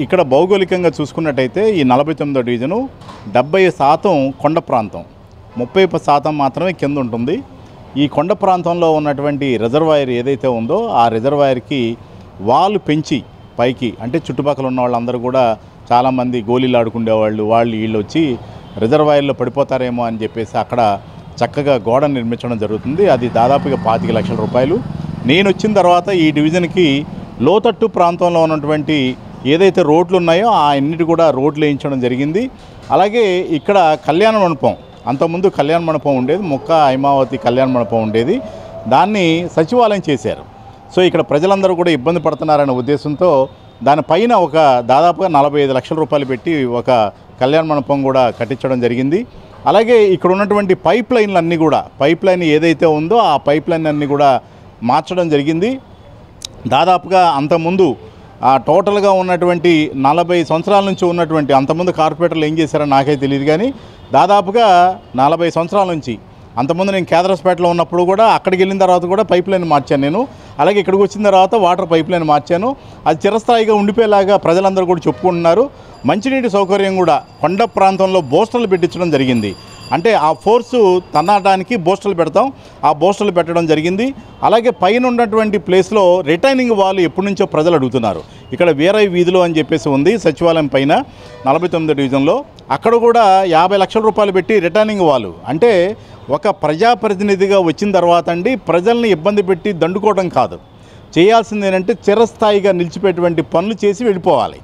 ఇక్కడ భౌగోళికంగా చూసుకున్నట్టయితే ఈ 49వ డివిజను 70% కొండ ప్రాంతం, 30% మాత్రమే కింద ఉంటుంది. ఈ కొండ ప్రాంతంలో ఉన్నటువంటి రిజర్వాయర్ ఏదైతే ఉందో ఆ రిజర్వాయర్కి వాళ్ళు పెంచి పైకి, అంటే చుట్టుపక్కల ఉన్న వాళ్ళందరూ కూడా చాలామంది గోళీలు ఆడుకునేవాళ్ళు, వీళ్ళు వచ్చి రిజర్వాయర్లో పడిపోతారేమో అని చెప్పేసి అక్కడ చక్కగా గోడ నిర్మించడం జరుగుతుంది. అది దాదాపుగా 25 లక్షల రూపాయలు. నేను వచ్చిన తర్వాత ఈ డివిజన్కి లోతట్టు ప్రాంతంలో ఉన్నటువంటి ఏదైతే రోడ్లు ఉన్నాయో ఆ అన్నిటి కూడా రోడ్లు వేయించడం జరిగింది. అలాగే ఇక్కడ కళ్యాణ మండపం, అంతకుముందు కళ్యాణ మండపం ఉండేది, ముక్క హైమావతి కళ్యాణ మండపం ఉండేది, దాన్ని సచివాలయం చేశారు. సో ఇక్కడ ప్రజలందరూ కూడా ఇబ్బంది పడుతున్నారనే ఉద్దేశంతో దానిపైన ఒక దాదాపుగా 45 లక్షల రూపాయలు పెట్టి ఒక కళ్యాణ మండపం కూడా కట్టించడం జరిగింది. అలాగే ఇక్కడ ఉన్నటువంటి పైప్ లైన్లు కూడా, పైప్ లైన్ ఏదైతే ఉందో ఆ పైప్ లైన్ అన్నీ కూడా మార్చడం జరిగింది. దాదాపుగా అంతకుముందు టోటల్గా ఉన్నటువంటి 40 సంవత్సరాల నుంచి ఉన్నటువంటి, అంతకుముందు కార్పొరేటర్లు ఏం చేశారో నాకైతే తెలియదు, కానీ దాదాపుగా 40 సంవత్సరాల నుంచి, అంతకుముందు నేను కేదరస్పేటలో ఉన్నప్పుడు కూడా అక్కడికి వెళ్ళిన తర్వాత కూడా పైప్ లైన్ మార్చాను నేను. అలాగే ఇక్కడికి వచ్చిన తర్వాత వాటర్ పైప్ లైన్ మార్చాను. అది చిరస్థాయిగా ఉండిపోయేలాగా ప్రజలందరూ కూడా చెప్పుకుంటున్నారు. మంచినీటి సౌకర్యం కూడా కొండ ప్రాంతంలో బోస్టర్లు పెట్టించడం జరిగింది. అంటే ఆ ఫోర్సు తన్నడానికి బోస్టర్లు పెడతాం, ఆ బోస్టర్లు పెట్టడం జరిగింది. అలాగే పైన ఉన్నటువంటి ప్లేస్లో రిటైనింగ్ వాల్ ఎప్పటి నుంచో ప్రజలు అడుగుతున్నారు. ఇక్కడ వీరై వీధిలో అని చెప్పేసి ఉంది సచివాలయం పైన 49వ డివిజన్లో, అక్కడ కూడా 50 లక్షల రూపాయలు పెట్టి రిటైనింగ్ వాల్, అంటే ఒక ప్రజాప్రతినిధిగా వచ్చిన తర్వాత అండి ప్రజల్ని ఇబ్బంది పెట్టి దండుకోవడం కాదు, చేయాల్సింది ఏంటంటే చిరస్థాయిగా నిలిచిపెట్టినటువంటి పనులు చేసి వెళ్ళిపోవాలి.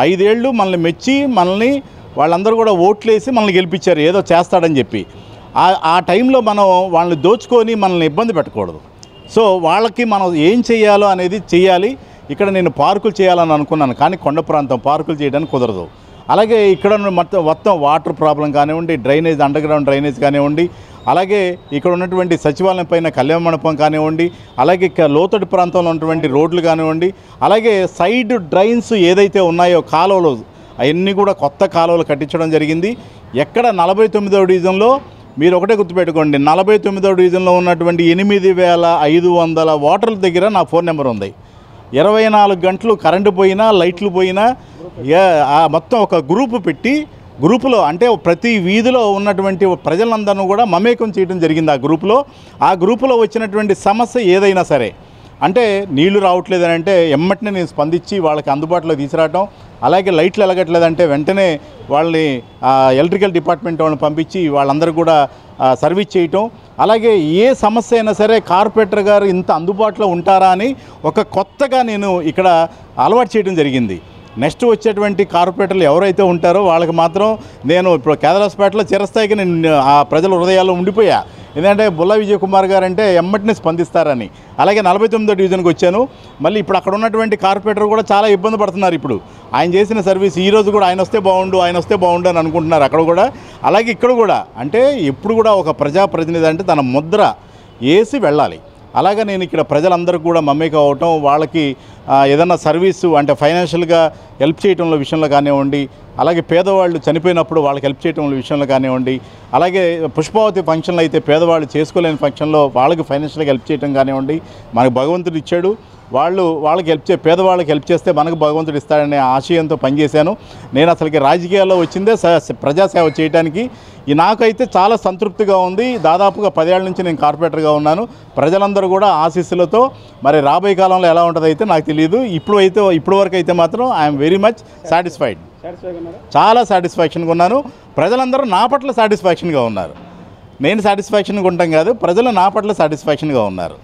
5 ఏళ్ళు మనల్ని మెచ్చి మనల్ని వాళ్ళందరూ కూడా ఓట్లేసి మనల్ని గెలిపించారు ఏదో చేస్తాడని చెప్పి. ఆ టైంలో మనం వాళ్ళని దోచుకొని మనల్ని ఇబ్బంది పెట్టకూడదు. సో వాళ్ళకి మనం ఏం చేయాలో అనేది చేయాలి. ఇక్కడ నేను పార్కులు చేయాలని అనుకున్నాను, కానీ కొండ ప్రాంతం పార్కులు చేయడానికి కుదరదు. అలాగే ఇక్కడ మొత్తం వాటర్ ప్రాబ్లం కానివ్వండి, డ్రైనేజ్, అండర్ గ్రౌండ్ డ్రైనేజ్ కానివ్వండి, అలాగే ఇక్కడ ఉన్నటువంటి సచివాలయం పైన కళ్యాణ మండపం కానివ్వండి, అలాగే లోతట్టు ప్రాంతంలో ఉన్నటువంటి రోడ్లు కానివ్వండి, అలాగే సైడ్ డ్రైన్స్ ఏదైతే ఉన్నాయో కాలువలు, అవన్నీ కూడా కొత్త కాలువలు కట్టించడం జరిగింది. ఎక్కడ 49వ డివిజన్లో మీరు ఒకటే గుర్తుపెట్టుకోండి, 49వ డివిజన్లో ఉన్నటువంటి 8500 వాటర్ల దగ్గర నా ఫోన్ నెంబర్ ఉంది. 24 గంటలు కరెంటు పోయినా లైట్లు పోయినా మొత్తం ఒక గ్రూపు పెట్టి, గ్రూపులో అంటే ప్రతి వీధిలో ఉన్నటువంటి ప్రజలందరినీ కూడా మమేకం చేయడం జరిగింది. ఆ గ్రూపులో వచ్చినటువంటి సమస్య ఏదైనా సరే, అంటే నీళ్లు రావట్లేదని అంటే ఎమ్మటినే నేను స్పందించి వాళ్ళకి అందుబాటులో తీసుకురావటం, అలాగే లైట్లు ఎలగట్లేదంటే వెంటనే వాళ్ళని ఎలక్ట్రికల్ డిపార్ట్మెంట్ వాళ్ళని పంపించి వాళ్ళందరూ కూడా సర్వీస్ చేయటం. అలాగే ఏ సమస్య అయినా సరే కార్పొరేటర్ గారు ఇంత అందుబాటులో ఉంటారా అని ఒక కొత్తగా నేను ఇక్కడ అలవాటు చేయడం జరిగింది. నెక్స్ట్ వచ్చేటువంటి కార్పొరేటర్లు ఎవరైతే ఉంటారో వాళ్ళకి మాత్రం నేను ఇప్పుడు కేదరస్పేటలో చిరస్థాయికి నేను ఆ ప్రజల హృదయాల్లో ఉండిపోయా. ఎందుకంటే బుల్లా విజయ్ కుమార్ గారు అంటే ఎమ్మటినే స్పందిస్తారని. అలాగే 49వ డివిజన్కి వచ్చాను. మళ్ళీ ఇప్పుడు అక్కడ ఉన్నటువంటి కార్పొరేటర్ కూడా చాలా ఇబ్బంది పడుతున్నారు. ఇప్పుడు ఆయన చేసిన సర్వీస్ ఈరోజు కూడా ఆయన వస్తే బాగుండు అని అనుకుంటున్నారు అక్కడ కూడా. అలాగే ఇక్కడ కూడా అంటే ఎప్పుడు కూడా ఒక ప్రజాప్రతినిధి అంటే తన ముద్ర వేసి వెళ్ళాలి. అలాగే నేను ఇక్కడ ప్రజలందరూ కూడా మమేకం అవటం, వాళ్ళకి ఏదన్నా సర్వీసు అంటే ఫైనాన్షియల్గా హెల్ప్ చేయటంలో విషయంలో కానివ్వండి, అలాగే పేదవాళ్ళు చనిపోయినప్పుడు వాళ్ళకి హెల్ప్ చేయటం విషయంలో కానివ్వండి, అలాగే పుష్పావతి ఫంక్షన్లు అయితే పేదవాళ్ళు చేసుకోలేని ఫంక్షన్లో వాళ్ళకి ఫైనాన్షియల్గా హెల్ప్ చేయటం కానివ్వండి, మనకు భగవంతుడు ఇచ్చాడు, వాళ్ళకి పేదవాళ్ళకి హెల్ప్ చేస్తే మనకు భగవంతుడు ఇస్తాడనే ఆశయంతో పనిచేశాను. నేను అసలుకి రాజకీయాల్లో వచ్చిందే ప్రజాసేవ చేయడానికి. నాకైతే చాలా సంతృప్తిగా ఉంది. దాదాపుగా 10 ఏళ్ల నుంచి నేను కార్పొరేటర్గా ఉన్నాను. ప్రజలందరూ కూడా ఆశీస్సులతో, మరి రాబోయే కాలంలో ఎలా ఉంటుందో అయితే నాకు తెలియదు. ఇప్పుడు వరకు అయితే మాత్రం ఐఎమ్ వెరీ మచ్ సాటిస్ఫైడ్, చాలా సాటిస్ఫాక్షన్గా ఉన్నాను. ప్రజలందరూ నా పట్ల సాటిస్ఫాక్షన్గా ఉన్నారు. నేను సాటిస్ఫాక్షన్గా ఉంటాం కాదు, ప్రజలు నా పట్ల సాటిస్ఫాక్షన్గా ఉన్నారు.